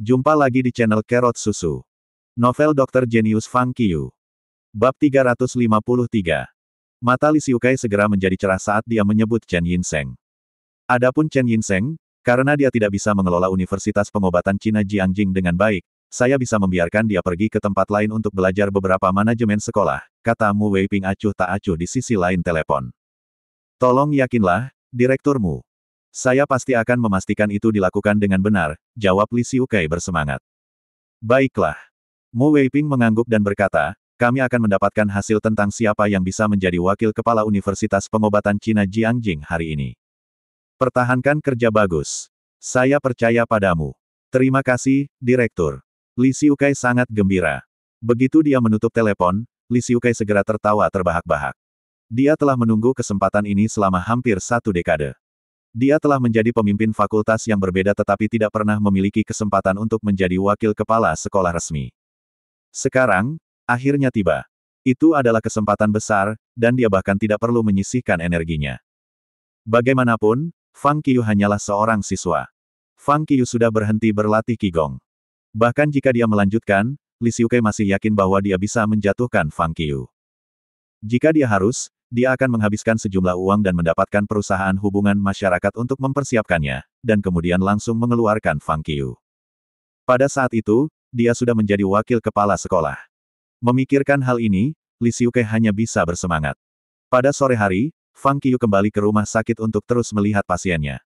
Jumpa lagi di channel Kerot Susu. Novel Dr. Genius Fang Qiu. Bab 353. Mata Li Xiukai segera menjadi cerah saat dia menyebut Chen Yinseng. Adapun Chen Yinseng, karena dia tidak bisa mengelola Universitas Pengobatan Cina Jiangjing dengan baik, saya bisa membiarkan dia pergi ke tempat lain untuk belajar beberapa manajemen sekolah, kata Mu Weiping acuh tak acuh di sisi lain telepon. Tolong yakinlah, direkturmu. Saya pasti akan memastikan itu dilakukan dengan benar, jawab Li Xiukai bersemangat. Baiklah. Mu Weiping mengangguk dan berkata, kami akan mendapatkan hasil tentang siapa yang bisa menjadi wakil kepala Universitas Pengobatan Cina Jiangjing hari ini. Pertahankan kerja bagus. Saya percaya padamu. Terima kasih, Direktur. Li Xiukai sangat gembira. Begitu dia menutup telepon, Li Xiukai segera tertawa terbahak-bahak. Dia telah menunggu kesempatan ini selama hampir 1 dekade. Dia telah menjadi pemimpin fakultas yang berbeda tetapi tidak pernah memiliki kesempatan untuk menjadi wakil kepala sekolah resmi. Sekarang, akhirnya tiba. Itu adalah kesempatan besar, dan dia bahkan tidak perlu menyisihkan energinya. Bagaimanapun, Fang Qiu hanyalah seorang siswa. Fang Qiu sudah berhenti berlatih Qigong. Bahkan jika dia melanjutkan, Li Xiukai masih yakin bahwa dia bisa menjatuhkan Fang Qiu. Jika dia harus, dia akan menghabiskan sejumlah uang dan mendapatkan perusahaan hubungan masyarakat untuk mempersiapkannya, dan kemudian langsung mengeluarkan Fang Qiu. Pada saat itu, dia sudah menjadi wakil kepala sekolah. Memikirkan hal ini, Li Xiukai hanya bisa bersemangat. Pada sore hari, Fang Qiu kembali ke rumah sakit untuk terus melihat pasiennya.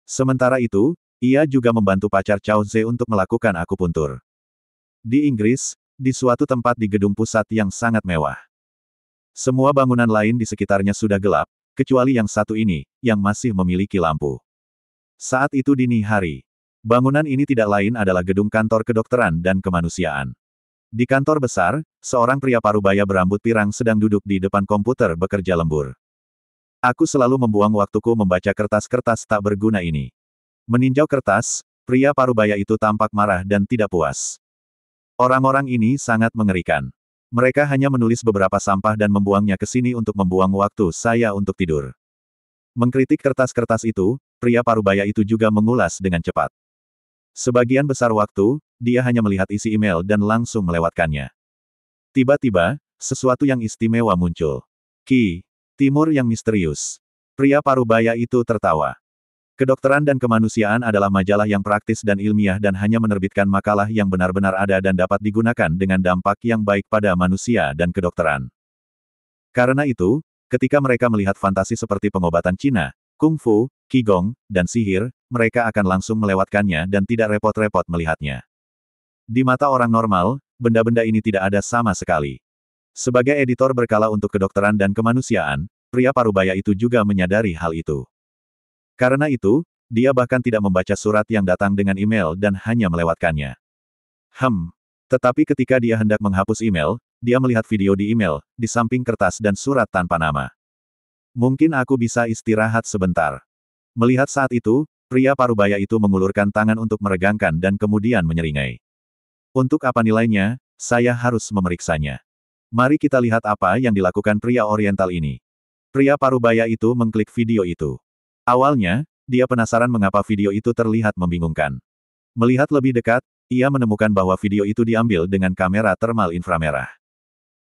Sementara itu, ia juga membantu pacar Cao Ze untuk melakukan akupuntur. Di Inggris, di suatu tempat di gedung pusat yang sangat mewah. Semua bangunan lain di sekitarnya sudah gelap, kecuali yang satu ini, yang masih memiliki lampu. Saat itu dini hari. Bangunan ini tidak lain adalah gedung kantor kedokteran dan kemanusiaan. Di kantor besar, seorang pria parubaya berambut pirang sedang duduk di depan komputer bekerja lembur. Aku selalu membuang waktuku membaca kertas-kertas tak berguna ini. Meninjau kertas, pria parubaya itu tampak marah dan tidak puas. Orang-orang ini sangat mengerikan. Mereka hanya menulis beberapa sampah dan membuangnya ke sini untuk membuang waktu saya untuk tidur. Mengkritik kertas-kertas itu, pria parubaya itu juga mengulas dengan cepat. Sebagian besar waktu, dia hanya melihat isi email dan langsung melewatkannya. Tiba-tiba, sesuatu yang istimewa muncul. Ki, Timur yang misterius. Pria parubaya itu tertawa. Kedokteran dan Kemanusiaan adalah majalah yang praktis dan ilmiah dan hanya menerbitkan makalah yang benar-benar ada dan dapat digunakan dengan dampak yang baik pada manusia dan kedokteran. Karena itu, ketika mereka melihat fantasi seperti pengobatan Cina, kungfu, qigong, dan sihir, mereka akan langsung melewatkannya dan tidak repot-repot melihatnya. Di mata orang normal, benda-benda ini tidak ada sama sekali. Sebagai editor berkala untuk Kedokteran dan Kemanusiaan, pria parubaya itu juga menyadari hal itu. Karena itu, dia bahkan tidak membaca surat yang datang dengan email dan hanya melewatkannya. Tetapi ketika dia hendak menghapus email, dia melihat video di email, di samping kertas dan surat tanpa nama. Mungkin aku bisa istirahat sebentar. Melihat saat itu, pria parubaya itu mengulurkan tangan untuk meregangkan dan kemudian menyeringai. Untuk apa nilainya, saya harus memeriksanya. Mari kita lihat apa yang dilakukan pria oriental ini. Pria parubaya itu mengklik video itu. Awalnya, dia penasaran mengapa video itu terlihat membingungkan. Melihat lebih dekat, ia menemukan bahwa video itu diambil dengan kamera termal inframerah.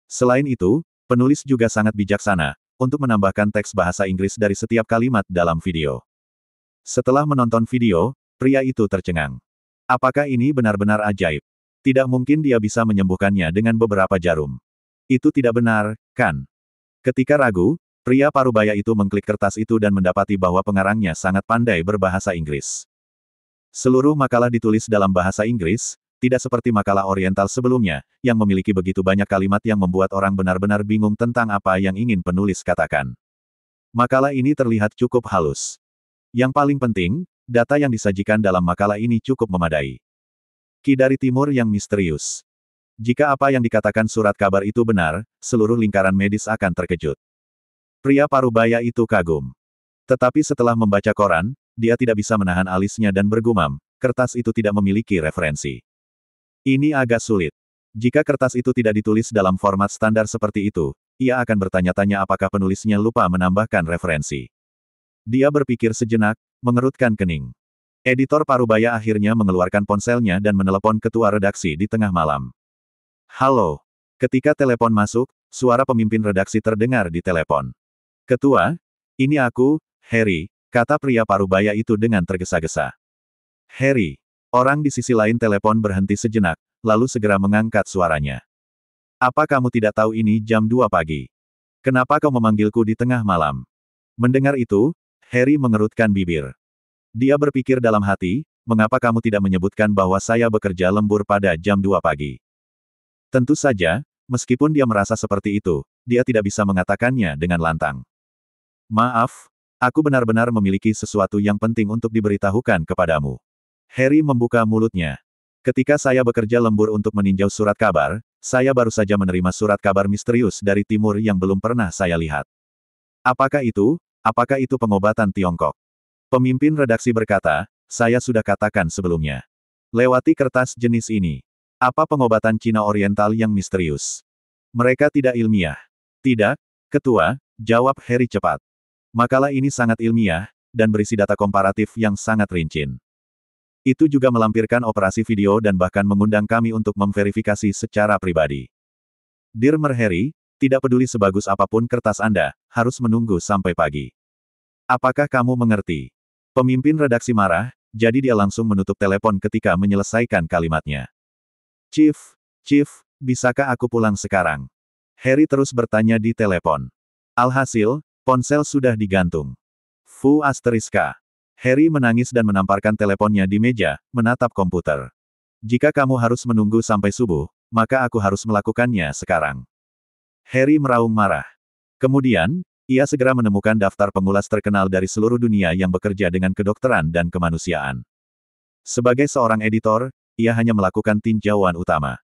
Selain itu, penulis juga sangat bijaksana, untuk menambahkan teks bahasa Inggris dari setiap kalimat dalam video. Setelah menonton video, pria itu tercengang. Apakah ini benar-benar ajaib? Tidak mungkin dia bisa menyembuhkannya dengan beberapa jarum. Itu tidak benar, kan? Ketika ragu, pria parubaya itu mengklik kertas itu dan mendapati bahwa pengarangnya sangat pandai berbahasa Inggris. Seluruh makalah ditulis dalam bahasa Inggris, tidak seperti makalah oriental sebelumnya, yang memiliki begitu banyak kalimat yang membuat orang benar-benar bingung tentang apa yang ingin penulis katakan. Makalah ini terlihat cukup halus. Yang paling penting, data yang disajikan dalam makalah ini cukup memadai. Ki dari Timur yang misterius. Jika apa yang dikatakan surat kabar itu benar, seluruh lingkaran medis akan terkejut. Pria parubaya itu kagum. Tetapi setelah membaca koran, dia tidak bisa menahan alisnya dan bergumam, kertas itu tidak memiliki referensi. Ini agak sulit. Jika kertas itu tidak ditulis dalam format standar seperti itu, ia akan bertanya-tanya apakah penulisnya lupa menambahkan referensi. Dia berpikir sejenak, mengerutkan kening. Editor Parubaya akhirnya mengeluarkan ponselnya dan menelepon ketua redaksi di tengah malam. Halo. Ketika telepon masuk, suara pemimpin redaksi terdengar di telepon. Ketua, ini aku, Harry, kata pria Parubaya itu dengan tergesa-gesa. Harry. Orang di sisi lain telepon berhenti sejenak, lalu segera mengangkat suaranya. Apa kamu tidak tahu ini jam 2 pagi? Kenapa kau memanggilku di tengah malam? Mendengar itu, Harry mengerutkan bibir. Dia berpikir dalam hati, mengapa kamu tidak menyebutkan bahwa saya bekerja lembur pada jam 2 pagi? Tentu saja, meskipun dia merasa seperti itu, dia tidak bisa mengatakannya dengan lantang. Maaf, aku benar-benar memiliki sesuatu yang penting untuk diberitahukan kepadamu. Harry membuka mulutnya. Ketika saya bekerja lembur untuk meninjau surat kabar, saya baru saja menerima surat kabar misterius dari timur yang belum pernah saya lihat. Apakah itu? Apakah itu pengobatan Tiongkok? Pemimpin redaksi berkata, saya sudah katakan sebelumnya. Lewati kertas jenis ini. Apa pengobatan Cina Oriental yang misterius? Mereka tidak ilmiah. Tidak, Ketua, jawab Harry cepat. Makalah ini sangat ilmiah, dan berisi data komparatif yang sangat rinci. Itu juga melampirkan operasi video dan bahkan mengundang kami untuk memverifikasi secara pribadi. Dear Harry, tidak peduli sebagus apapun kertas Anda, harus menunggu sampai pagi. Apakah kamu mengerti? Pemimpin redaksi marah, jadi dia langsung menutup telepon ketika menyelesaikan kalimatnya. Chief, bisakah aku pulang sekarang? Harry terus bertanya di telepon. Alhasil, ponsel sudah digantung. Fu asteriska. Harry menangis dan menamparkan teleponnya di meja, menatap komputer. Jika kamu harus menunggu sampai subuh, maka aku harus melakukannya sekarang. Harry meraung marah. Kemudian, ia segera menemukan daftar pengulas terkenal dari seluruh dunia yang bekerja dengan kedokteran dan kemanusiaan. Sebagai seorang editor, ia hanya melakukan tinjauan utama.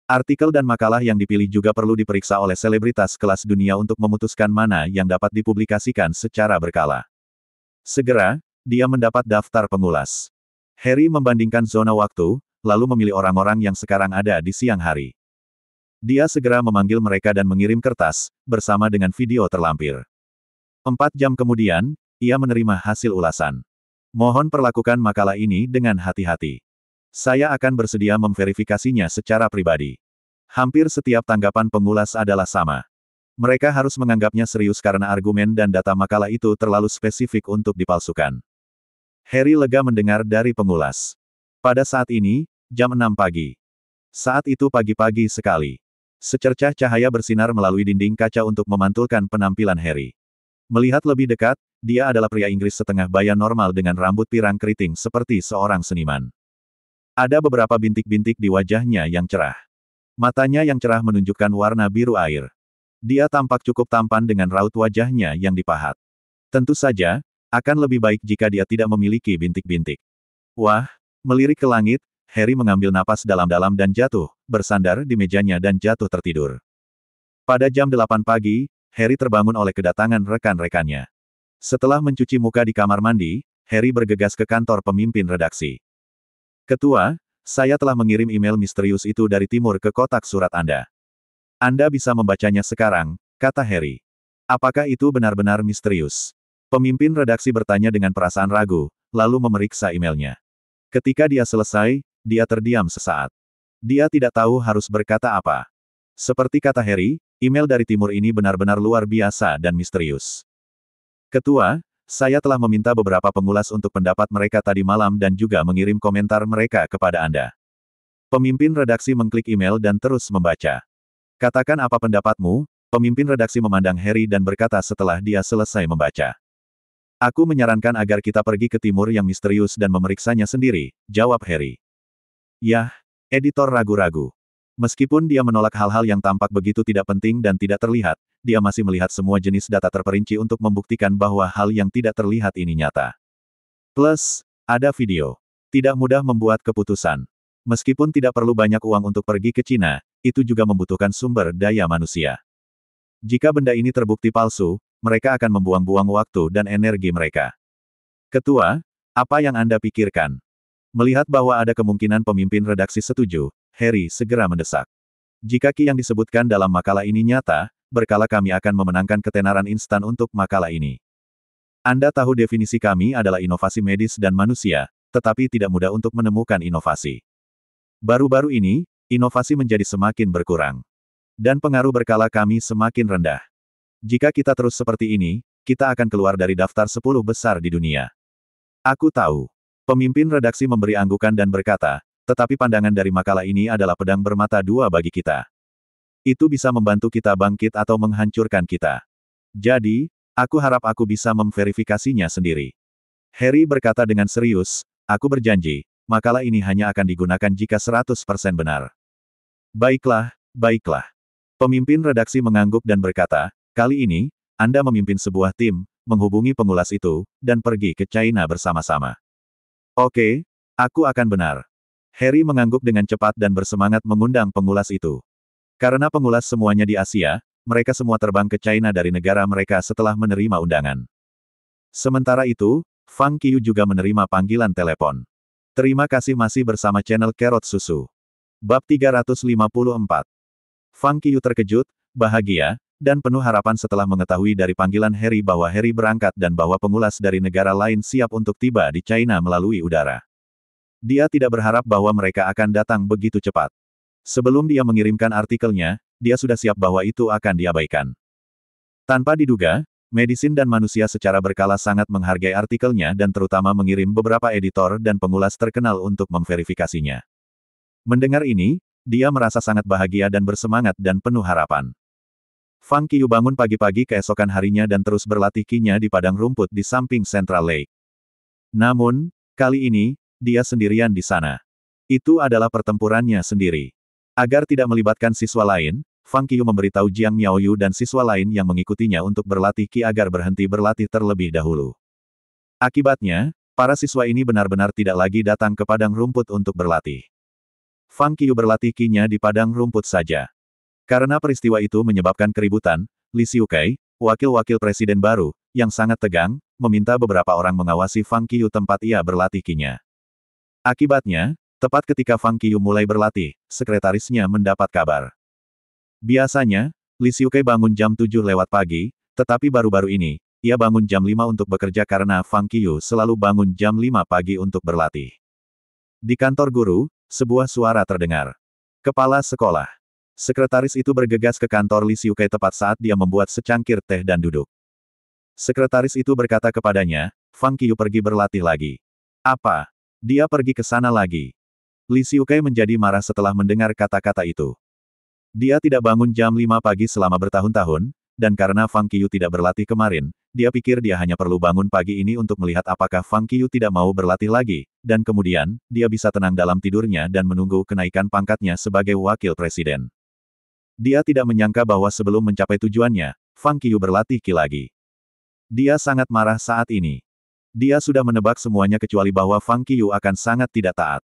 Artikel dan makalah yang dipilih juga perlu diperiksa oleh selebritas kelas dunia untuk memutuskan mana yang dapat dipublikasikan secara berkala. Segera, dia mendapat daftar pengulas. Harry membandingkan zona waktu, lalu memilih orang-orang yang sekarang ada di siang hari. Dia segera memanggil mereka dan mengirim kertas, bersama dengan video terlampir. 4 jam kemudian, ia menerima hasil ulasan. Mohon perlakukan makalah ini dengan hati-hati. Saya akan bersedia memverifikasinya secara pribadi. Hampir setiap tanggapan pengulas adalah sama. Mereka harus menganggapnya serius karena argumen dan data makalah itu terlalu spesifik untuk dipalsukan. Harry lega mendengar dari pengulas. Pada saat ini, jam 6 pagi. Saat itu pagi-pagi sekali. Secercah cahaya bersinar melalui dinding kaca untuk memantulkan penampilan Harry. Melihat lebih dekat, dia adalah pria Inggris setengah baya normal dengan rambut pirang keriting seperti seorang seniman. Ada beberapa bintik-bintik di wajahnya yang cerah. Matanya yang cerah menunjukkan warna biru air. Dia tampak cukup tampan dengan raut wajahnya yang dipahat. Tentu saja, akan lebih baik jika dia tidak memiliki bintik-bintik. Wah, melirik ke langit, Harry mengambil napas dalam-dalam dan jatuh, bersandar di mejanya dan jatuh tertidur. Pada jam 8 pagi, Harry terbangun oleh kedatangan rekan-rekannya. Setelah mencuci muka di kamar mandi, Harry bergegas ke kantor pemimpin redaksi. Ketua, saya telah mengirim email misterius itu dari timur ke kotak surat Anda. Anda bisa membacanya sekarang, kata Harry. Apakah itu benar-benar misterius? Pemimpin redaksi bertanya dengan perasaan ragu, lalu memeriksa emailnya. Ketika dia selesai, dia terdiam sesaat. Dia tidak tahu harus berkata apa. Seperti kata Harry, email dari timur ini benar-benar luar biasa dan misterius. Ketua, saya telah meminta beberapa pengulas untuk pendapat mereka tadi malam dan juga mengirim komentar mereka kepada Anda. Pemimpin redaksi mengklik email dan terus membaca. Katakan apa pendapatmu, pemimpin redaksi memandang Harry dan berkata setelah dia selesai membaca. Aku menyarankan agar kita pergi ke timur yang misterius dan memeriksanya sendiri, jawab Harry. Yah, editor ragu-ragu. Meskipun dia menolak hal-hal yang tampak begitu tidak penting dan tidak terlihat, dia masih melihat semua jenis data terperinci untuk membuktikan bahwa hal yang tidak terlihat ini nyata. Plus, ada video. Tidak mudah membuat keputusan. Meskipun tidak perlu banyak uang untuk pergi ke Cina, itu juga membutuhkan sumber daya manusia. Jika benda ini terbukti palsu, mereka akan membuang-buang waktu dan energi mereka. Ketua, apa yang Anda pikirkan? Melihat bahwa ada kemungkinan pemimpin redaksi setuju, Harry segera mendesak. Jika ki yang disebutkan dalam makalah ini nyata, berkala kami akan memenangkan ketenaran instan untuk makalah ini. Anda tahu definisi kami adalah inovasi medis dan manusia, tetapi tidak mudah untuk menemukan inovasi. Baru-baru ini, inovasi menjadi semakin berkurang. Dan pengaruh berkala kami semakin rendah. Jika kita terus seperti ini, kita akan keluar dari daftar 10 besar di dunia. Aku tahu. Pemimpin redaksi memberi anggukan dan berkata, tetapi pandangan dari makalah ini adalah pedang bermata dua bagi kita. Itu bisa membantu kita bangkit atau menghancurkan kita. Jadi, aku harap aku bisa memverifikasinya sendiri. Harry berkata dengan serius, aku berjanji, makalah ini hanya akan digunakan jika 100% benar. Baiklah, baiklah. Pemimpin redaksi mengangguk dan berkata, kali ini, Anda memimpin sebuah tim, menghubungi pengulas itu, dan pergi ke China bersama-sama. Oke, aku akan benar. Harry mengangguk dengan cepat dan bersemangat mengundang pengulas itu. Karena pengulas semuanya di Asia, mereka semua terbang ke China dari negara mereka setelah menerima undangan. Sementara itu, Fang Qiu juga menerima panggilan telepon. Terima kasih masih bersama channel Carrot Susu. Bab 354. Fang Qiu terkejut, bahagia, dan penuh harapan setelah mengetahui dari panggilan Harry bahwa Harry berangkat dan bahwa pengulas dari negara lain siap untuk tiba di China melalui udara. Dia tidak berharap bahwa mereka akan datang begitu cepat. Sebelum dia mengirimkan artikelnya, dia sudah siap bahwa itu akan diabaikan. Tanpa diduga, Medisin dan Manusia secara berkala sangat menghargai artikelnya dan terutama mengirim beberapa editor dan pengulas terkenal untuk memverifikasinya. Mendengar ini, dia merasa sangat bahagia dan bersemangat dan penuh harapan. Fang Qiu bangun pagi-pagi keesokan harinya dan terus berlatih kinya di padang rumput di samping Central Lake. Namun, kali ini, dia sendirian di sana. Itu adalah pertempurannya sendiri. Agar tidak melibatkan siswa lain, Fang Qiu memberitahu Jiang Miaoyu dan siswa lain yang mengikutinya untuk berlatih ki agar berhenti berlatih terlebih dahulu. Akibatnya, para siswa ini benar-benar tidak lagi datang ke padang rumput untuk berlatih. Fang Qiu berlatih kinya di padang rumput saja. Karena peristiwa itu menyebabkan keributan, Li Xiukai, wakil-wakil presiden baru, yang sangat tegang, meminta beberapa orang mengawasi Fang Qiu tempat ia berlatih kinya. Akibatnya, tepat ketika Fang Qiu mulai berlatih, sekretarisnya mendapat kabar. Biasanya, Li Xiukai bangun jam 7 lewat pagi, tetapi baru-baru ini, ia bangun jam 5 untuk bekerja karena Fang Qiu selalu bangun jam 5 pagi untuk berlatih. Di kantor guru, sebuah suara terdengar. Kepala sekolah. Sekretaris itu bergegas ke kantor Li Xiukai tepat saat dia membuat secangkir teh dan duduk. Sekretaris itu berkata kepadanya, Fang Qiu pergi berlatih lagi. Apa? Dia pergi ke sana lagi. Li Xiukai menjadi marah setelah mendengar kata-kata itu. Dia tidak bangun jam 5 pagi selama bertahun-tahun, dan karena Fang Qiu tidak berlatih kemarin, dia pikir dia hanya perlu bangun pagi ini untuk melihat apakah Fang Qiu tidak mau berlatih lagi, dan kemudian, dia bisa tenang dalam tidurnya dan menunggu kenaikan pangkatnya sebagai wakil presiden. Dia tidak menyangka bahwa sebelum mencapai tujuannya, Fang Qiu berlatih ki lagi. Dia sangat marah saat ini. Dia sudah menebak semuanya kecuali bahwa Fang Qiu akan sangat tidak taat.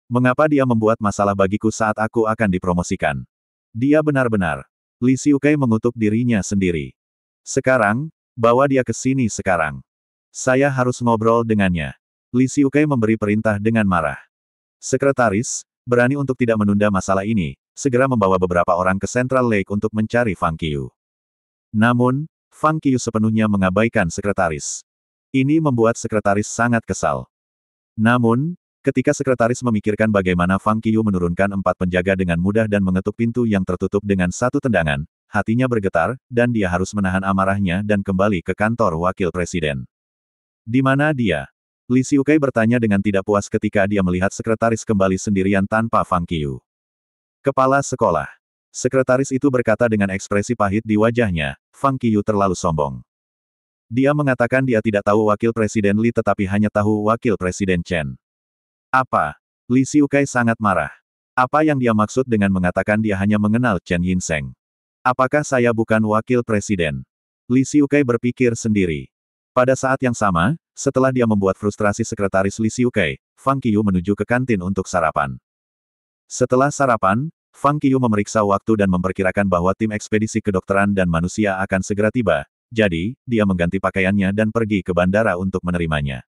Mengapa dia membuat masalah bagiku saat aku akan dipromosikan? Dia benar-benar. Li Xiukai mengutuk dirinya sendiri. Sekarang, bawa dia ke sini sekarang. Saya harus ngobrol dengannya. Li Xiukai memberi perintah dengan marah. Sekretaris, berani untuk tidak menunda masalah ini, segera membawa beberapa orang ke Central Lake untuk mencari Fang Qiu. Namun, Fang Qiu sepenuhnya mengabaikan sekretaris. Ini membuat sekretaris sangat kesal. Namun, ketika sekretaris memikirkan bagaimana Fang Qiu menurunkan 4 penjaga dengan mudah dan mengetuk pintu yang tertutup dengan satu tendangan, hatinya bergetar, dan dia harus menahan amarahnya dan kembali ke kantor wakil presiden. Di mana dia? Li Xiukai bertanya dengan tidak puas ketika dia melihat sekretaris kembali sendirian tanpa Fang Qiu. Kepala sekolah. Sekretaris itu berkata dengan ekspresi pahit di wajahnya, Fang Qiu terlalu sombong. Dia mengatakan dia tidak tahu wakil presiden Li tetapi hanya tahu wakil presiden Chen. Apa? Li Xiukai sangat marah. Apa yang dia maksud dengan mengatakan dia hanya mengenal Chen Yinseng? Apakah saya bukan wakil presiden? Li Xiukai berpikir sendiri. Pada saat yang sama, setelah dia membuat frustrasi sekretaris Li Xiukai, Fang Qiu menuju ke kantin untuk sarapan. Setelah sarapan, Fang Qiu memeriksa waktu dan memperkirakan bahwa tim ekspedisi kedokteran dan manusia akan segera tiba, jadi, dia mengganti pakaiannya dan pergi ke bandara untuk menerimanya.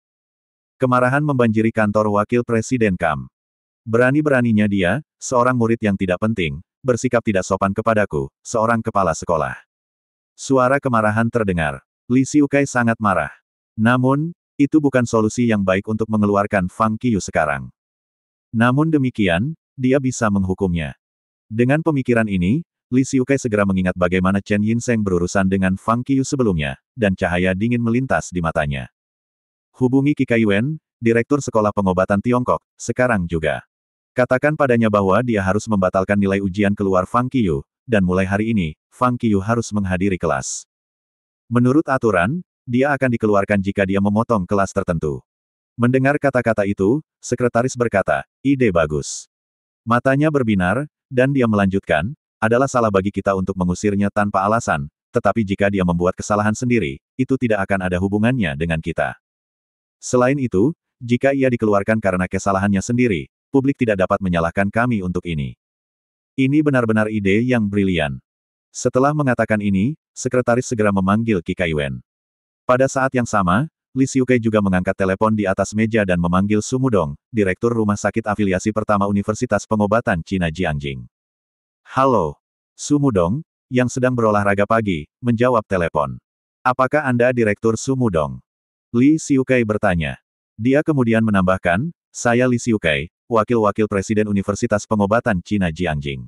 Kemarahan membanjiri kantor wakil presiden Kam. Berani-beraninya dia, seorang murid yang tidak penting, bersikap tidak sopan kepadaku, seorang kepala sekolah. Suara kemarahan terdengar. Li Xiukai sangat marah. Namun, Itu bukan solusi yang baik untuk mengeluarkan Fang Qiu sekarang. Namun demikian, dia bisa menghukumnya. Dengan pemikiran ini, Li Xiukai segera mengingat bagaimana Chen Yinseng berurusan dengan Fang Qiu sebelumnya, dan cahaya dingin melintas di matanya. Hubungi Qi Yuan, Direktur Sekolah Pengobatan Tiongkok, sekarang juga. Katakan padanya bahwa dia harus membatalkan nilai ujian keluar Fang Qiu, dan mulai hari ini, Fang Qiu harus menghadiri kelas. Menurut aturan, dia akan dikeluarkan jika dia memotong kelas tertentu. Mendengar kata-kata itu, sekretaris berkata, ide bagus. Matanya berbinar, dan dia melanjutkan, adalah salah bagi kita untuk mengusirnya tanpa alasan, tetapi jika dia membuat kesalahan sendiri, itu tidak akan ada hubungannya dengan kita. Selain itu, jika ia dikeluarkan karena kesalahannya sendiri, publik tidak dapat menyalahkan kami untuk ini. Ini benar-benar ide yang brilian. Setelah mengatakan ini, sekretaris segera memanggil Qi Yuan. Pada saat yang sama, Li Xiukai juga mengangkat telepon di atas meja dan memanggil Su Mudong, Direktur Rumah Sakit Afiliasi Pertama Universitas Pengobatan Cina Jiangjing. Halo, Su Mudong, yang sedang berolahraga pagi, menjawab telepon. Apakah Anda Direktur Su Mudong? Li Xiukai bertanya. Dia kemudian menambahkan, saya Li Xiukai, Wakil-Wakil Presiden Universitas Pengobatan Cina Jiangjing.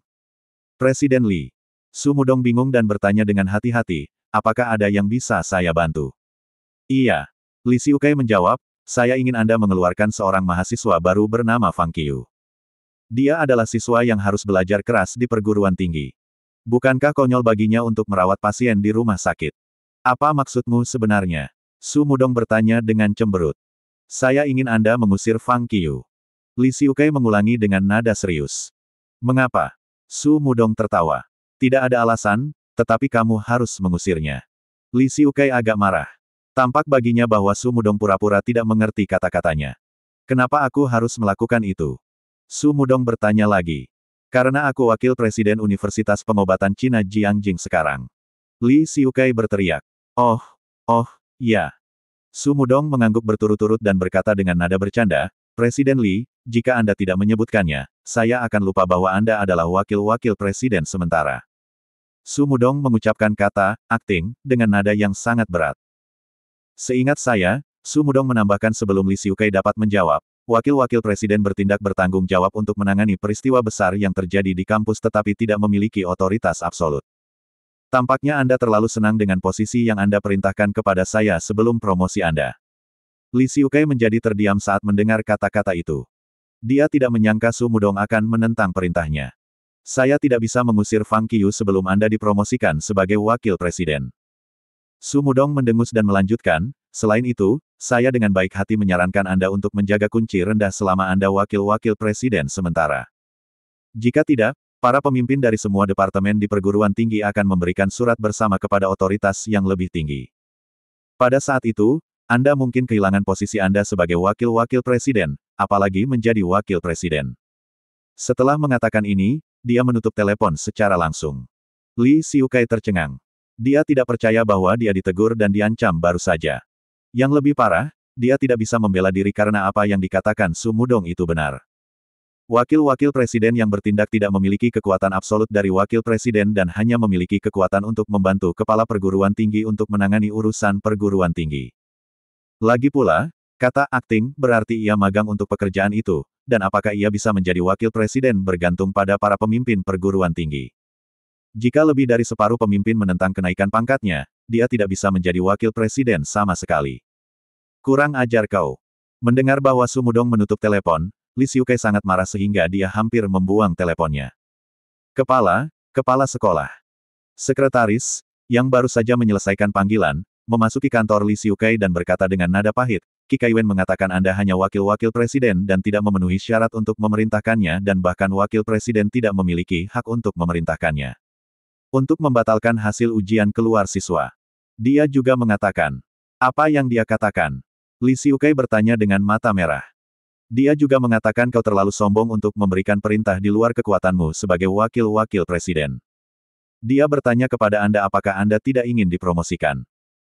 Presiden Li. Su Mudong bingung dan bertanya dengan hati-hati, apakah ada yang bisa saya bantu? Iya. Li Xiukai menjawab, saya ingin Anda mengeluarkan seorang mahasiswa baru bernama Fang Qiu. Dia adalah siswa yang harus belajar keras di perguruan tinggi. Bukankah konyol baginya untuk merawat pasien di rumah sakit? Apa maksudmu sebenarnya? Su Mudong bertanya dengan cemberut. Saya ingin Anda mengusir Fang Qiu. Li Xiukai mengulangi dengan nada serius. Mengapa? Su Mudong tertawa. Tidak ada alasan, tetapi kamu harus mengusirnya. Li Xiukai agak marah. Tampak baginya bahwa Su Mudong pura-pura tidak mengerti kata-katanya. Kenapa aku harus melakukan itu? Su Mudong bertanya lagi. Karena aku wakil presiden Universitas Pengobatan Cina Jiangjing sekarang. Li Xiukai berteriak. Oh, ya. Su Mudong mengangguk berturut-turut dan berkata dengan nada bercanda, Presiden Li, jika Anda tidak menyebutkannya, saya akan lupa bahwa Anda adalah wakil-wakil presiden sementara. Su Mudong mengucapkan kata, akting, dengan nada yang sangat berat. Seingat saya, Su Mudong menambahkan sebelum Li Xiukai dapat menjawab, wakil-wakil presiden bertindak bertanggung jawab untuk menangani peristiwa besar yang terjadi di kampus tetapi tidak memiliki otoritas absolut. Tampaknya Anda terlalu senang dengan posisi yang Anda perintahkan kepada saya sebelum promosi Anda. Li Xiukai menjadi terdiam saat mendengar kata-kata itu. Dia tidak menyangka Su Mudong akan menentang perintahnya. Saya tidak bisa mengusir Fang Qiu sebelum Anda dipromosikan sebagai wakil presiden. Su Mudong mendengus dan melanjutkan, selain itu, saya dengan baik hati menyarankan Anda untuk menjaga kunci rendah selama Anda wakil-wakil presiden sementara. Jika tidak, para pemimpin dari semua departemen di perguruan tinggi akan memberikan surat bersama kepada otoritas yang lebih tinggi. Pada saat itu, Anda mungkin kehilangan posisi Anda sebagai wakil-wakil presiden, apalagi menjadi wakil presiden. Setelah mengatakan ini, dia menutup telepon secara langsung. Li Xiukai tercengang. Dia tidak percaya bahwa dia ditegur dan diancam baru saja. Yang lebih parah, dia tidak bisa membela diri karena apa yang dikatakan Su Mudong itu benar. Wakil-wakil presiden yang bertindak tidak memiliki kekuatan absolut dari wakil presiden dan hanya memiliki kekuatan untuk membantu kepala perguruan tinggi untuk menangani urusan perguruan tinggi. Lagi pula, kata akting berarti ia magang untuk pekerjaan itu, dan apakah ia bisa menjadi wakil presiden bergantung pada para pemimpin perguruan tinggi. Jika lebih dari separuh pemimpin menentang kenaikan pangkatnya, dia tidak bisa menjadi wakil presiden sama sekali. Kurang ajar kau. Mendengar bahwa Su Mudong menutup telepon, Li Xiukai sangat marah sehingga dia hampir membuang teleponnya. Kepala sekolah. Sekretaris, yang baru saja menyelesaikan panggilan, memasuki kantor Li Xiukai dan berkata dengan nada pahit, Qi Yuan mengatakan Anda hanya wakil-wakil presiden dan tidak memenuhi syarat untuk memerintahkannya dan bahkan wakil presiden tidak memiliki hak untuk memerintahkannya. Untuk membatalkan hasil ujian keluar siswa. Dia juga mengatakan. Apa yang dia katakan? Li Xiukai bertanya dengan mata merah. Dia juga mengatakan kau terlalu sombong untuk memberikan perintah di luar kekuatanmu sebagai wakil-wakil presiden. Dia bertanya kepada Anda apakah Anda tidak ingin dipromosikan.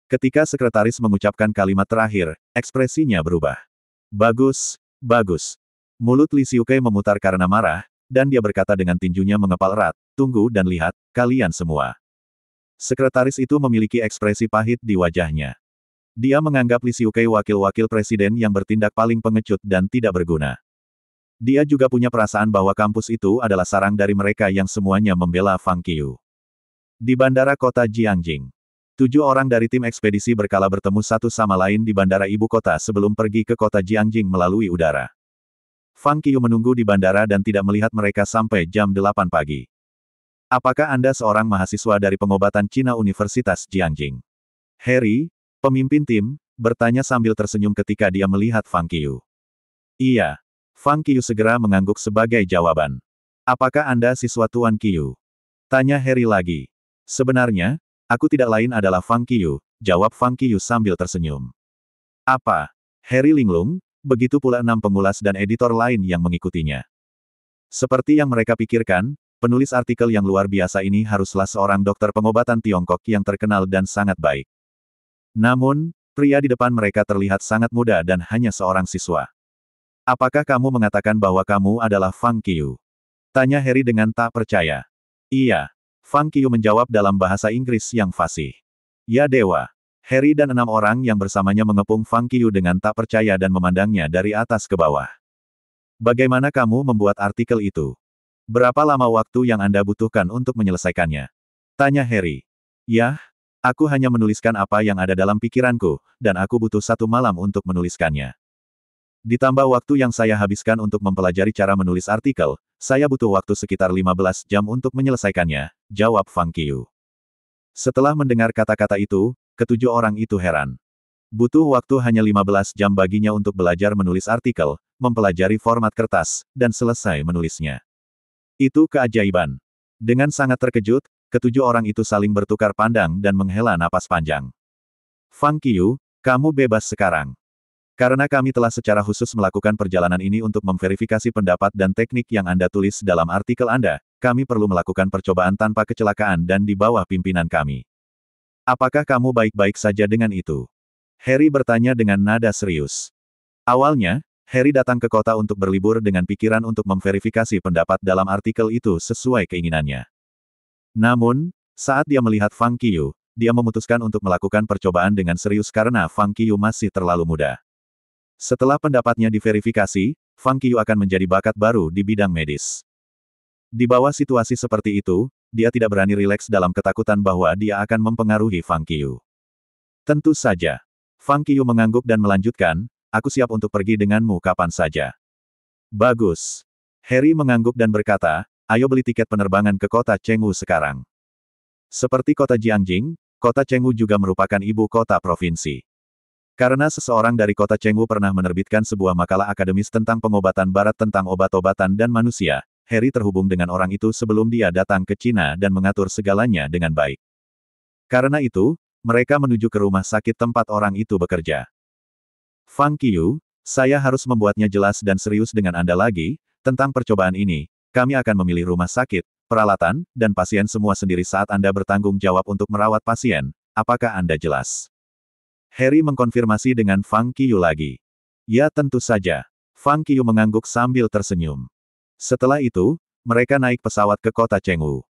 Ketika sekretaris mengucapkan kalimat terakhir, ekspresinya berubah. Bagus. Mulut Li Xiukai memutar karena marah, dan dia berkata dengan tinjunya mengepal erat, tunggu dan lihat, kalian semua. Sekretaris itu memiliki ekspresi pahit di wajahnya. Dia menganggap Li Xiukai wakil-wakil presiden yang bertindak paling pengecut dan tidak berguna. Dia juga punya perasaan bahwa kampus itu adalah sarang dari mereka yang semuanya membela Fang Qiu. Di bandara kota Jiangjing, 7 orang dari tim ekspedisi berkala bertemu satu sama lain di bandara ibu kota sebelum pergi ke kota Jiangjing melalui udara. Fang Qiu menunggu di bandara dan tidak melihat mereka sampai jam 8 pagi. Apakah Anda seorang mahasiswa dari pengobatan Cina Universitas Jiangjing? Harry, pemimpin tim, bertanya sambil tersenyum ketika dia melihat Fang Qiu. Iya. Fang Qiu segera mengangguk sebagai jawaban. Apakah Anda siswa Tuan Qiu? Tanya Harry lagi. Sebenarnya, aku tidak lain adalah Fang Qiu, jawab Fang Qiu sambil tersenyum. Apa? Harry linglung, begitu pula 6 pengulas dan editor lain yang mengikutinya. Seperti yang mereka pikirkan, penulis artikel yang luar biasa ini haruslah seorang dokter pengobatan Tiongkok yang terkenal dan sangat baik. Namun, pria di depan mereka terlihat sangat muda dan hanya seorang siswa. Apakah kamu mengatakan bahwa kamu adalah Fang Qiu? Tanya Harry dengan tak percaya. Iya. Fang Qiu menjawab dalam bahasa Inggris yang fasih. Ya dewa. Harry dan 6 orang yang bersamanya mengepung Fang Qiu dengan tak percaya dan memandangnya dari atas ke bawah. Bagaimana kamu membuat artikel itu? Berapa lama waktu yang Anda butuhkan untuk menyelesaikannya? Tanya Harry. Yah, aku hanya menuliskan apa yang ada dalam pikiranku, dan aku butuh 1 malam untuk menuliskannya. Ditambah waktu yang saya habiskan untuk mempelajari cara menulis artikel, saya butuh waktu sekitar 15 jam untuk menyelesaikannya, jawab Fang Qiu. Setelah mendengar kata-kata itu, ketujuh orang itu heran. Butuh waktu hanya 15 jam baginya untuk belajar menulis artikel, mempelajari format kertas, dan selesai menulisnya. Itu keajaiban. Dengan sangat terkejut, ketujuh orang itu saling bertukar pandang dan menghela napas panjang. Fang Qiu, kamu bebas sekarang. Karena kami telah secara khusus melakukan perjalanan ini untuk memverifikasi pendapat dan teknik yang Anda tulis dalam artikel Anda, kami perlu melakukan percobaan tanpa kecelakaan dan di bawah pimpinan kami. Apakah kamu baik-baik saja dengan itu? Harry bertanya dengan nada serius. Awalnya, Harry datang ke kota untuk berlibur dengan pikiran untuk memverifikasi pendapat dalam artikel itu sesuai keinginannya. Namun, saat dia melihat Fang Qiu, dia memutuskan untuk melakukan percobaan dengan serius karena Fang Qiu masih terlalu muda. Setelah pendapatnya diverifikasi, Fang Qiu akan menjadi bakat baru di bidang medis. Di bawah situasi seperti itu, dia tidak berani rileks dalam ketakutan bahwa dia akan mempengaruhi Fang Qiu. Tentu saja. Fang Qiu mengangguk dan melanjutkan, aku siap untuk pergi denganmu kapan saja. Bagus. Harry mengangguk dan berkata, ayo beli tiket penerbangan ke kota Chengdu sekarang. Seperti kota Jiangjing, kota Chengdu juga merupakan ibu kota provinsi. Karena seseorang dari kota Chengdu pernah menerbitkan sebuah makalah akademis tentang pengobatan barat tentang obat-obatan dan manusia, Harry terhubung dengan orang itu sebelum dia datang ke Cina dan mengatur segalanya dengan baik. Karena itu, mereka menuju ke rumah sakit tempat orang itu bekerja. Fang Qiu, saya harus membuatnya jelas dan serius dengan Anda lagi, tentang percobaan ini, kami akan memilih rumah sakit, peralatan, dan pasien semua sendiri saat Anda bertanggung jawab untuk merawat pasien, apakah Anda jelas? Harry mengkonfirmasi dengan Fang Qiu lagi. Ya tentu saja. Fang Qiu mengangguk sambil tersenyum. Setelah itu, mereka naik pesawat ke kota Chengdu.